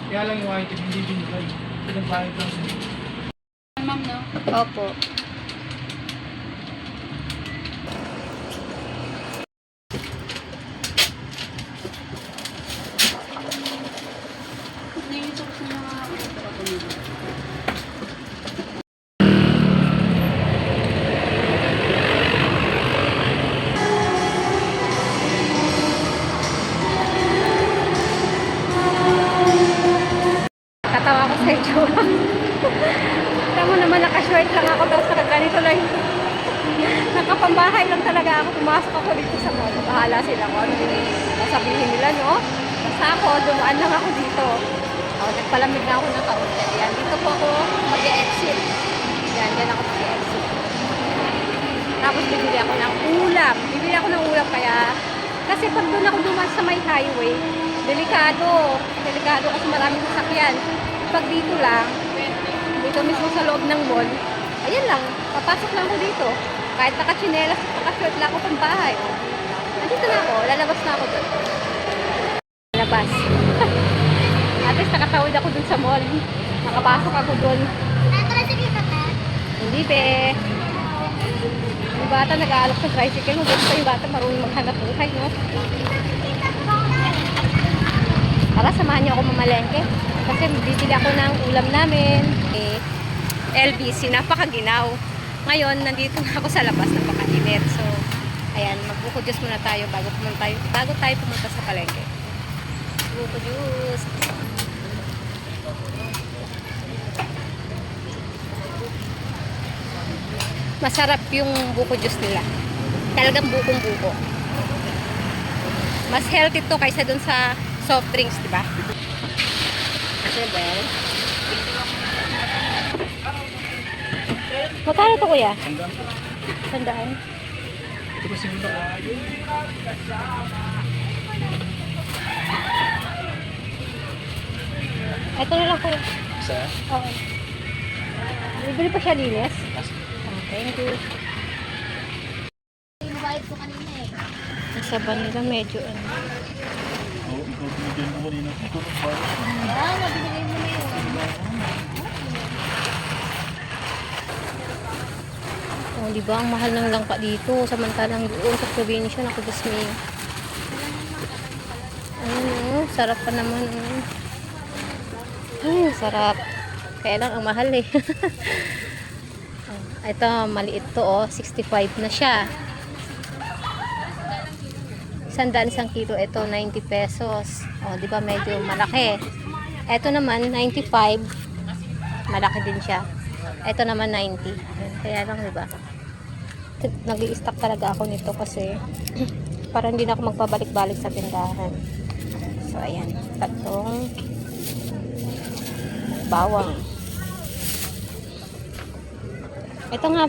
Kaya lang yung item hindi binigay. Pinagbayad lang sa Ma'am, no? Opo. Naiisip ko na nga ako nila. Katawa ko sa iyo. Tama naman, naka-short lang ako, tapos nakaganito lang. Nakapambahay lang talaga ako. Pumasok ako dito sa mall. Bahala sila ko. Ano yung sasabihin nila, no? Basta ako, dumaan lang ako dito. Nagpalamig na ako ng kaunti. Yan, dito po ako mag-e-exit. Yan ako mag-e-exit. Tapos bibili ako ng ulam. Bibili ako ng ulam kaya, kasi pag doon ako dumaan sa may highway, delikado. Delikado kasi maraming sasakyan. Pag dito lang, dito mismo sa loob ng mall, ayan lang, papasok lang ako dito. Kahit naka-chinelas, naka-short lang ako pang bahay. Nandito na ako, lalabas na ako doon. Lalabas. At least nakatawid ako doon sa mall. Nakapasok ako doon. Hindi be. Yung bata nag-aalok sa tricycle, huwag pa yung bata marunong maghanap buhay, no? Tara, samahan niyo ako mamalengke. Kasi bibili ako ng ulam namin. LBC, napakaginaw. Ngayon, nandito na ako sa labas, napakainit. So, ayan, magbuko-juice muna tayo bago tayo pumunta sa palengke. Buko-juice. Masarap yung buko-juice nila. Talagang bukong-buko. Mas healthy to kaysa dun sa soft drinks, di ba? Kasi well. Magkano to, kuya? 100. ito kasi yung Ito na lang, kuya. isa. Okay. Bibili pa siya linis? Thank you. Inubayad ko kanina eh. Ang saban nila medyo ano. Oo, ikaw binigyan mo kanina. Ikaw nagbayad. Nabinigay mo na yun. Oh, di ba? Ang mahal ng langka dito. Samantalang doon sa probinsya, naku, Diyos me. Ayun, sarap pa naman. Ay, sarap. Kaya lang, ang mahal eh. Ito, maliit to, 65 na siya. 100 isang kilo. Ito, 90 pesos. O, di ba, medyo malaki. Ito naman, 95. Malaki din siya. Ito naman, 90. Kaya lang, di ba? Nag-i-stock talaga ako nito kasi para hindi na ako magpabalik-balik sa tindahan. So, ayan. Tatlong bawang. Ito nga,